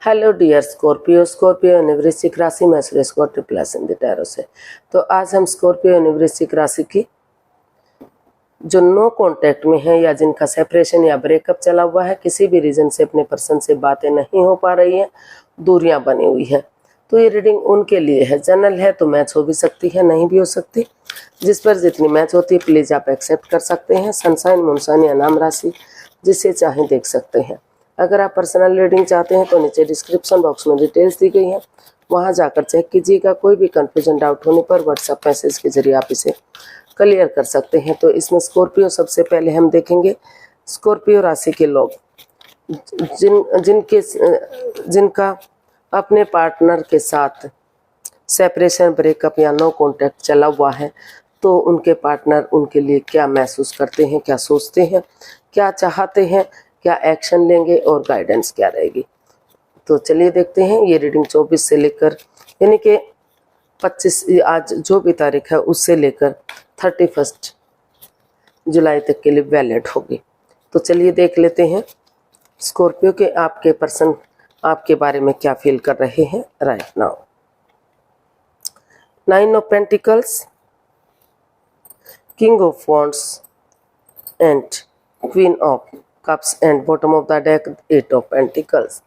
Hello dear Scorpio, Scorpio यानी वृश्चिक राशि में सुरेश को ट्रिप्लस इन द टैरो से। तो आज हम स्कॉर्पियो यानी वृश्चिक राशि की जो नो कांटेक्ट में है या जिनका सेपरेशन या ब्रेकअप चला हुआ है, किसी भी रीजन से अपने पर्सन से बातें नहीं हो पा रही है, दूरियां बनी हुई है, तो ये रीडिंग उनके लिए है। जनरल है तो मैच हो भी सकती है, नहीं भी हो सकती। जिस पर जितनी मैच होती है प्लीज आप एक्सेप्ट कर सकते हैं। सनसाइन, मूनसाइन या नाम राशि जिसे चाहें देख सकते हैं। अगर आप पर्सनल रीडिंग चाहते हैं तो नीचे डिस्क्रिप्शन बॉक्स में डिटेल्स दी गई हैं, वहां जाकर चेक कीजिएगा। कोई भी कंफ्यूजन, डाउट होने पर व्हाट्सएप मैसेज के जरिए आप इसे क्लियर कर सकते हैं। तो इसमें स्कॉर्पियो सबसे पहले हम देखेंगे स्कॉर्पियो राशि के लोग जिनका अपने पार्टनर के साथ सेपरेशन, ब्रेकअप या नो कॉन्टैक्ट चला हुआ है, तो उनके पार्टनर उनके लिए क्या महसूस करते हैं, क्या सोचते हैं, क्या चाहते हैं, क्या एक्शन लेंगे और गाइडेंस क्या रहेगी। तो चलिए देखते हैं। ये रीडिंग 24 से लेकर यानी कि 25, आज जो भी तारीख है उससे लेकर 31 जुलाई तक के लिए वैलिड होगी। तो चलिए देख लेते हैं स्कॉर्पियो के आपके पर्सन आपके बारे में क्या फील कर रहे हैं right now. 9 of pentacles, king of wands and queen of cups and bottom of the deck 8 of pentacles.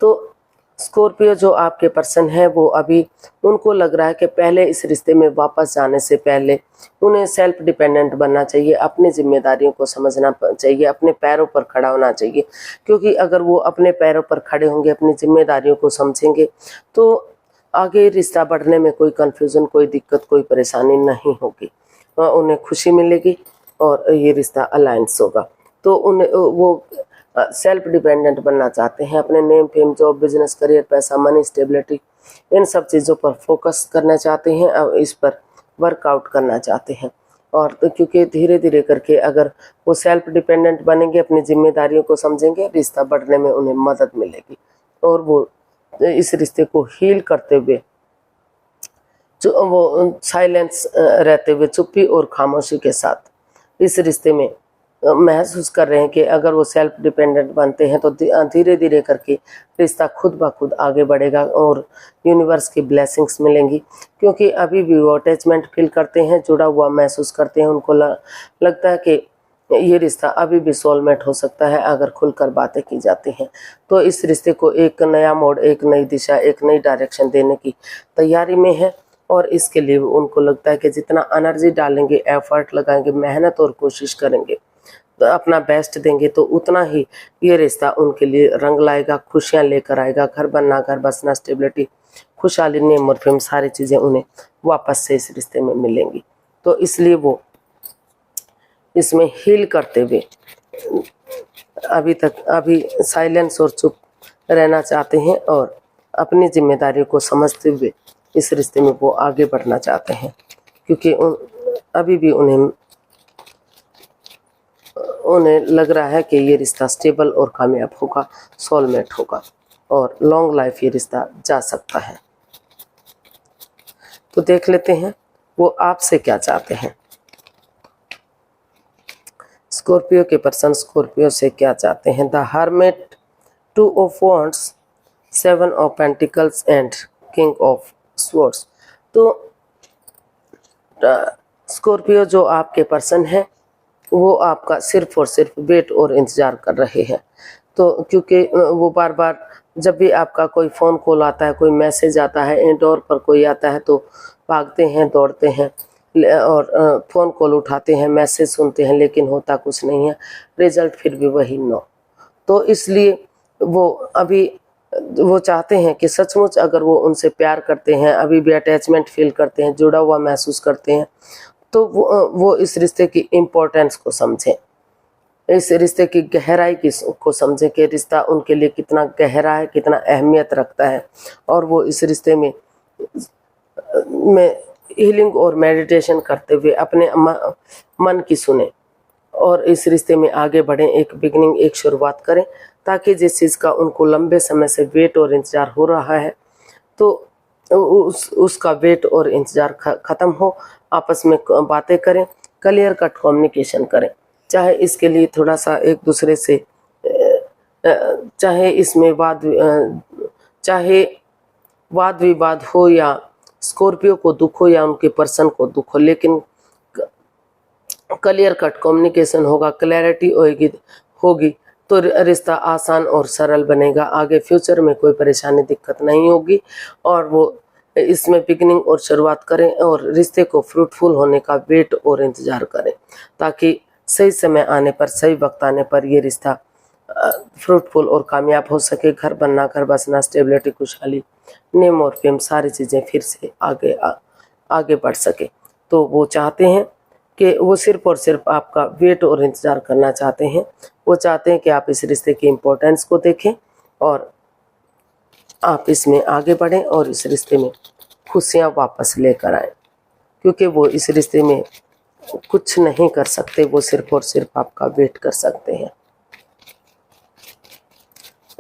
तो स्कॉर्पियो जो आपके पर्सन है वो अभी उनको लग रहा है कि पहले इस रिश्ते में वापस जाने से पहले उन्हें सेल्फ डिपेंडेंट बनना चाहिए, अपनी जिम्मेदारियों को समझना चाहिए, अपने पैरों पर खड़ा होना चाहिए। क्योंकि अगर वो अपने पैरों पर खड़े होंगे, अपनी जिम्मेदारियों को समझेंगे, तो आगे रिश्ता बढ़ने में कोई कन्फ्यूज़न, कोई दिक्कत, कोई परेशानी नहीं होगी। उन्हें खुशी मिलेगी और ये रिश्ता अलायंस होगा। तो उन्हें वो सेल्फ डिपेंडेंट बनना चाहते हैं, अपने name, fame, job, business, career, पैसा, मनी, स्टेबिलिटी, इन सब चीज़ों पर फोकस करना चाहते हैं और इस पर वर्कआउट करना चाहते हैं। और तो क्योंकि धीरे धीरे करके अगर वो सेल्फ डिपेंडेंट बनेंगे, अपनी जिम्मेदारियों को समझेंगे, रिश्ता बढ़ने में उन्हें मदद मिलेगी और वो इस रिश्ते को हील करते हुए, जो वो साइलेंस रहते हुए, चुप्पी और खामोशी के साथ इस रिश्ते में महसूस कर रहे हैं कि अगर वो सेल्फ डिपेंडेंट बनते हैं तो धीरे धीरे करके रिश्ता खुद ब खुद आगे बढ़ेगा और यूनिवर्स की ब्लेसिंग्स मिलेंगी। क्योंकि अभी भी वो अटैचमेंट फील करते हैं, जुड़ा हुआ महसूस करते हैं। उनको लगता है कि ये रिश्ता अभी भी सोलमेट हो सकता है अगर खुलकर बातें की जाती हैं। तो इस रिश्ते को एक नया मोड़, एक नई दिशा, एक नई डायरेक्शन देने की तैयारी में है और इसके लिए उनको लगता है कि जितना एनर्जी डालेंगे, एफर्ट लगाएंगे, मेहनत और कोशिश करेंगे, तो अपना बेस्ट देंगे, तो उतना ही ये रिश्ता उनके लिए रंग लाएगा, खुशियाँ लेकर आएगा। घर बनना, घर बसना, स्टेबिलिटी, खुशहाली, नेम और फेम, सारी चीज़ें उन्हें वापस से इस रिश्ते में मिलेंगी। तो इसलिए वो इसमें हील करते हुए अभी साइलेंस और चुप रहना चाहते हैं और अपनी जिम्मेदारी को समझते हुए इस रिश्ते में वो आगे बढ़ना चाहते हैं। क्योंकि अभी भी उन्हें लग रहा है कि ये रिश्ता स्टेबल और कामयाब होगा, सोलमेट होगा और लॉन्ग लाइफ ये रिश्ता जा सकता है। तो देख लेते हैं वो आपसे क्या चाहते हैं। स्कॉर्पियो के पर्सन स्कॉर्पियो से क्या चाहते हैं। The hermit, 2 of wands, 7 of pentacles and king of swords. तो स्कॉर्पियो जो आपके पर्सन है वो आपका सिर्फ और सिर्फ वेट और इंतज़ार कर रहे हैं। तो क्योंकि वो बार बार जब भी आपका कोई फ़ोन कॉल आता है, कोई मैसेज आता है, इंडोर पर कोई आता है, तो भागते हैं, दौड़ते हैं और फ़ोन कॉल उठाते हैं, मैसेज सुनते हैं, लेकिन होता कुछ नहीं है, रिजल्ट फिर भी वही नो। तो इसलिए वो अभी वो चाहते हैं कि सचमुच अगर वो उनसे प्यार करते हैं, अभी भी अटैचमेंट फील करते हैं, जुड़ा हुआ महसूस करते हैं, तो वो इस रिश्ते की इम्पोर्टेंस को समझें, इस रिश्ते की गहराई को समझें कि रिश्ता उनके लिए कितना गहरा है, कितना अहमियत रखता है। और वो इस रिश्ते में हीलिंग और मेडिटेशन करते हुए अपने मन की सुने और इस रिश्ते में आगे बढ़ें, एक बिगिनिंग, एक शुरुआत करें, ताकि जिस चीज़ का उनको लंबे समय से वेट और इंतज़ार हो रहा है तो उसका वेट और इंतज़ार ख़त्म हो। आपस में बातें करें, क्लियर कट कम्युनिकेशन करें, चाहे इसके लिए थोड़ा सा एक दूसरे से चाहे इसमें वाद चाहे वाद विवाद हो या स्कॉर्पियो को दुख हो या उनके पर्सन को दुख हो, लेकिन क्लियर कट कम्युनिकेशन होगा, क्लैरिटी होगी तो रिश्ता आसान और सरल बनेगा। आगे फ्यूचर में कोई परेशानी दिक्कत नहीं होगी और वो इसमें बिगिनिंग और शुरुआत करें और रिश्ते को फ्रूटफुल होने का वेट और इंतज़ार करें, ताकि सही समय आने पर, सही वक्त आने पर ये रिश्ता फ्रूटफुल और कामयाब हो सके। घर बनना, घर बसना, स्टेबिलिटी, खुशहाली, नेम और फेम, सारी चीज़ें फिर से आगे बढ़ सके। तो वो चाहते हैं कि वो सिर्फ और सिर्फ आपका वेट और इंतज़ार करना चाहते हैं। वो चाहते हैं कि आप इस रिश्ते की इम्पोर्टेंस को देखें और आप इसमें आगे बढ़ें और इस रिश्ते में खुशियाँ वापस लेकर आएँ, क्योंकि वो इस रिश्ते में कुछ नहीं कर सकते, वो सिर्फ और सिर्फ आपका वेट कर सकते हैं।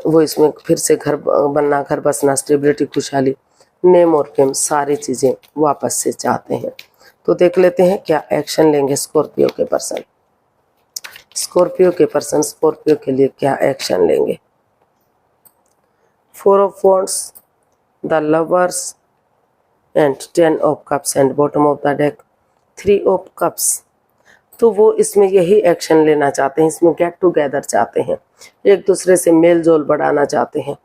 वो इसमें फिर से घर बनना, घर बसना, स्टेबिलिटी, खुशहाली, नेम और फेम, सारी चीज़ें वापस से चाहते हैं। तो देख लेते हैं क्या एक्शन लेंगे स्कॉर्पियो के पर्सन। स्कॉर्पियो के पर्सन स्कॉर्पियो के लिए क्या एक्शन लेंगे। 4 of wands, the lovers and 10 of cups and bottom of the deck 3 of cups. तो वो इसमें यही एक्शन लेना चाहते हैं, इसमें गेट टुगेदर चाहते हैं, एक दूसरे से मेल जोल बढ़ाना चाहते हैं,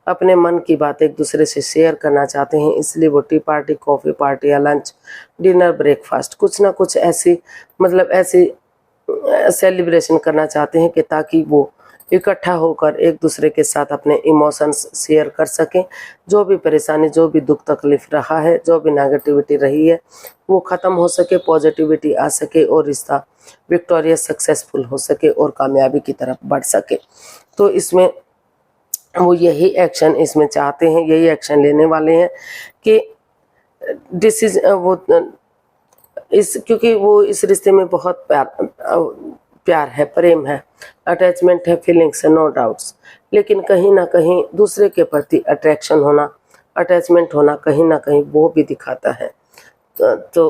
अपने मन की बात एक दूसरे से शेयर करना चाहते हैं। इसलिए वो टी पार्टी, कॉफ़ी पार्टी या लंच, डिनर, ब्रेकफास्ट, कुछ ना कुछ ऐसी ऐसी सेलिब्रेशन करना चाहते हैं कि ताकि वो इकट्ठा होकर एक दूसरे के साथ अपने इमोशंस शेयर कर सकें। जो भी परेशानी, जो भी दुख तकलीफ रहा है, जो भी नेगेटिविटी रही है, वो ख़त्म हो सके, पॉजिटिविटी आ सके और रिश्ता विक्टोरियस, सक्सेसफुल हो सके और कामयाबी की तरफ बढ़ सके। तो इसमें वो यही एक्शन इसमें चाहते हैं, यही एक्शन लेने वाले हैं कि क्योंकि वो इस रिश्ते में बहुत प्यार है, प्रेम है, अटैचमेंट है, फीलिंग्स है, नो डाउट्स, लेकिन कहीं ना कहीं दूसरे के प्रति अट्रैक्शन होना, अटैचमेंट होना कहीं ना कहीं वो भी दिखाता है। तो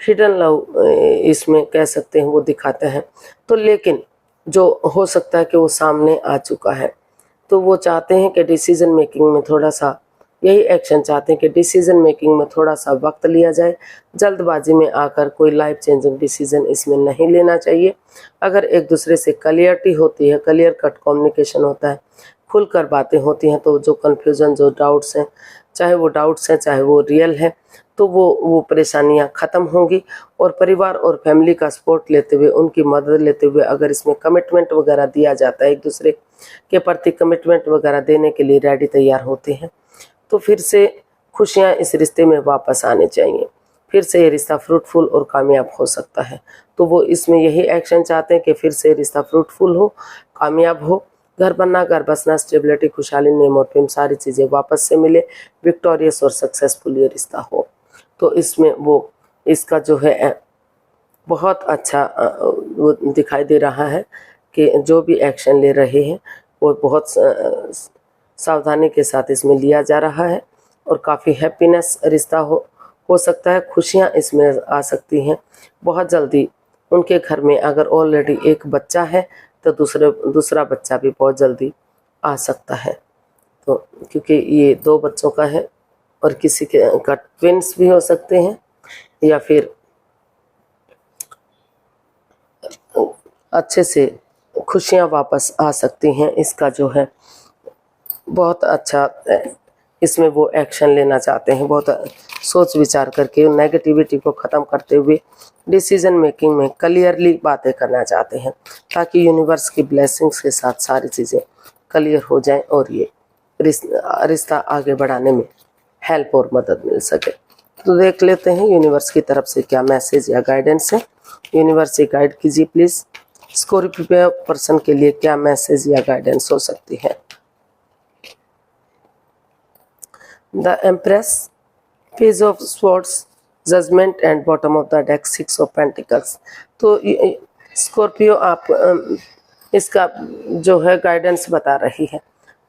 हिडन लव इसमें कह सकते हैं, वो दिखाते हैं। तो लेकिन जो हो सकता है कि वो सामने आ चुका है, तो वो चाहते हैं कि डिसीजन मेकिंग में थोड़ा सा, यही एक्शन चाहते हैं कि डिसीजन मेकिंग में थोड़ा सा वक्त लिया जाए। जल्दबाजी में आकर कोई लाइफ चेंजिंग डिसीजन इसमें नहीं लेना चाहिए। अगर एक दूसरे से क्लियरिटी होती है, क्लियर कट कम्युनिकेशन होता है, खुलकर बातें होती हैं, तो जो कन्फ्यूज़न, जो डाउट्स हैं, चाहे वो डाउट्स हैं चाहे वो रियल है, तो वो परेशानियां ख़त्म होंगी। और परिवार और फैमिली का सपोर्ट लेते हुए, उनकी मदद लेते हुए, अगर इसमें कमिटमेंट वगैरह दिया जाता है, एक दूसरे के प्रति कमिटमेंट वगैरह देने के लिए रेडी तैयार होते हैं, तो फिर से खुशियां इस रिश्ते में वापस आने चाहिए, फिर से ये रिश्ता फ्रूटफुल और कामयाब हो सकता है। तो वो इसमें यही एक्शन चाहते हैं कि फिर से रिश्ता फ्रूटफुल हो, कामयाब हो, घर बनना, घर बसना, स्टेबिलिटी, खुशहाली, नेम और फेम, सारी चीज़ें वापस से मिले, विक्टोरियस और सक्सेसफुल ये रिश्ता हो। तो इसमें वो इसका जो है बहुत अच्छा वो दिखाई दे रहा है कि जो भी एक्शन ले रहे हैं वो बहुत सावधानी के साथ इसमें लिया जा रहा है और काफ़ी हैप्पीनेस रिश्ता हो सकता है। खुशियां इसमें आ सकती हैं बहुत जल्दी। उनके घर में अगर ऑलरेडी एक बच्चा है तो दूसरा बच्चा भी बहुत जल्दी आ सकता है। तो क्योंकि ये 2 बच्चों का है और किसी का ट्विंस भी हो सकते हैं या फिर अच्छे से खुशियां वापस आ सकती हैं। इसका जो है बहुत अच्छा इसमें वो एक्शन लेना चाहते हैं, बहुत सोच विचार करके नेगेटिविटी को ख़त्म करते हुए डिसीजन मेकिंग में क्लियरली बातें करना चाहते हैं, ताकि यूनिवर्स की ब्लेसिंग्स के साथ सारी चीज़ें क्लियर हो जाएं और ये रिश्ता आगे बढ़ाने में हेल्प और मदद मिल सके। तो देख लेते हैं यूनिवर्स की तरफ से क्या मैसेज या गाइडेंस है। यूनिवर्स से गाइड कीजिए प्लीज़, स्कॉर्पियो पर्सन के लिए क्या मैसेज या गाइडेंस हो सकती है। The Empress, Page of Swords, Judgment and bottom of the deck 6 of Pentacles। तो स्कॉर्पियो आप इसका जो है गाइडेंस बता रही है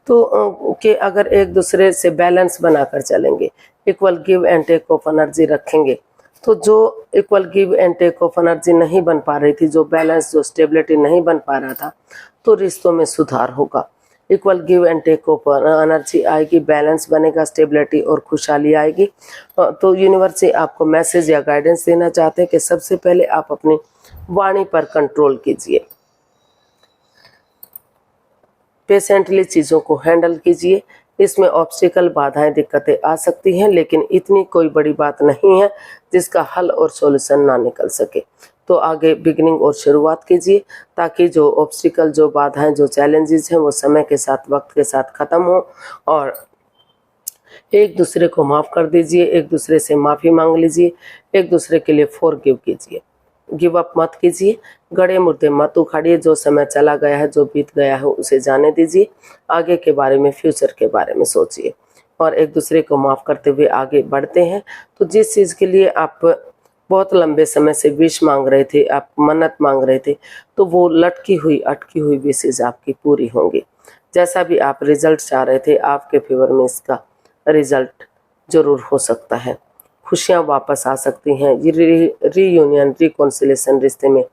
तो कि अगर एक दूसरे से बैलेंस बनाकर चलेंगे, equal give and take of energy रखेंगे, तो जो equal give and take of energy नहीं बन पा रही थी, जो बैलेंस, जो स्टेबिलिटी नहीं बन पा रहा था, तो रिश्तों में सुधार होगा। इक्वल गिव एंड टेक ऊपर एनर्जी आएगी, बैलेंस बनेगा, स्टेबिलिटी और खुशहाली आएगी। तो यूनिवर्स से आपको मैसेज या गाइडेंस देना चाहते हैं कि सबसे पहले आप अपनी वाणी पर कंट्रोल कीजिए, पेशेंटली चीज़ों को हैंडल कीजिए। इसमें ऑब्स्टिकल बाधाएं दिक्कतें आ सकती हैं, लेकिन इतनी कोई बड़ी बात नहीं है जिसका हल और सॉल्यूशन ना निकल सके। तो आगे बिगिनिंग और शुरुआत कीजिए ताकि जो ऑब्स्टिकल, जो बाधाएं, जो चैलेंजेस हैं वो समय के साथ, वक्त के साथ ख़त्म हो। और एक दूसरे को माफ़ कर दीजिए, एक दूसरे से माफ़ी मांग लीजिए, एक दूसरे के लिए फॉरगिव कीजिए, गिव अप मत कीजिए, गड़े मुर्दे मत उखाड़िए। जो समय चला गया है, जो बीत गया है उसे जाने दीजिए, आगे के बारे में, फ्यूचर के बारे में सोचिए और एक दूसरे को माफ़ करते हुए आगे बढ़ते हैं। तो जिस चीज़ के लिए आप बहुत लंबे समय से विश मांग रहे थे, आप मन्नत मांग रहे थे, तो वो लटकी हुई, अटकी हुई विशेष आपकी पूरी होंगी। जैसा भी आप रिजल्ट चाह रहे थे, आपके फेवर में इसका रिजल्ट जरूर हो सकता है। खुशियाँ वापस आ सकती हैं, ये रीयूनियन, रिकॉन्सिलेशन रिश्ते में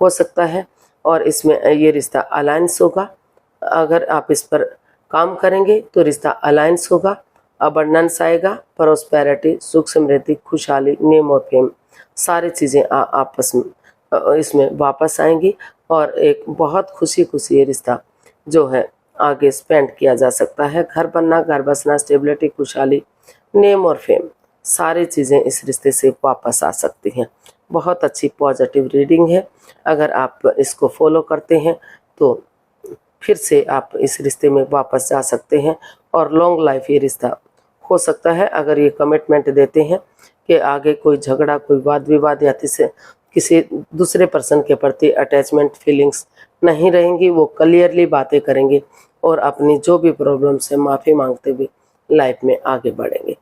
हो सकता है और इसमें ये रिश्ता अलायंस होगा। अगर आप इस पर काम करेंगे तो रिश्ता अलायंस होगा, अबंडेंस आएगा, प्रोस्पेरिटी, सुख समृद्धि, खुशहाली, नेम और फेम, सारी चीज़ें आपस में इसमें वापस आएंगी और एक बहुत खुशी खुशी ये रिश्ता जो है आगे स्पेंड किया जा सकता है। घर बनना, घर बसना, स्टेबिलिटी, खुशहाली, नेम और फेम, सारी चीज़ें इस रिश्ते से वापस आ सकती हैं। बहुत अच्छी पॉजिटिव रीडिंग है। अगर आप इसको फॉलो करते हैं तो फिर से आप इस रिश्ते में वापस जा सकते हैं और लॉन्ग लाइफ ये रिश्ता हो सकता है। अगर ये कमिटमेंट देते हैं कि आगे कोई झगड़ा, कोई वाद विवाद या किसी दूसरे पर्सन के प्रति अटैचमेंट फीलिंग्स नहीं रहेंगी, वो क्लियरली बातें करेंगे और अपनी जो भी प्रॉब्लम से माफ़ी मांगते हुए लाइफ में आगे बढ़ेंगे।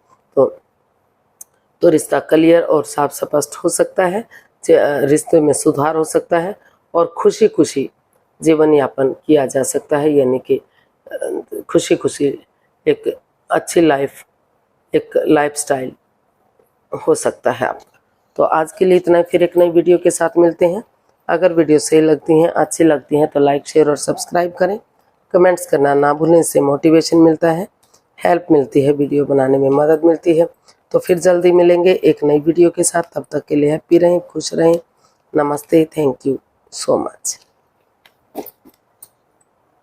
तो रिश्ता क्लियर और साफ स्पष्ट हो सकता है, रिश्ते में सुधार हो सकता है और खुशी खुशी जीवन यापन किया जा सकता है। यानी कि खुशी खुशी एक अच्छी लाइफ, एक लाइफस्टाइल हो सकता है आपका। तो आज के लिए इतना ही, फिर एक नई वीडियो के साथ मिलते हैं। अगर वीडियो सही लगती हैं, अच्छी लगती हैं तो लाइक, शेयर और सब्सक्राइब करें। कमेंट्स करना ना भूलें, इससे मोटिवेशन मिलता है, हेल्प मिलती है, वीडियो बनाने में मदद मिलती है। तो फिर जल्दी मिलेंगे एक नई वीडियो के साथ। तब तक के लिए हैप्पी रहें, खुश रहें। नमस्ते, थैंक यू सो मच।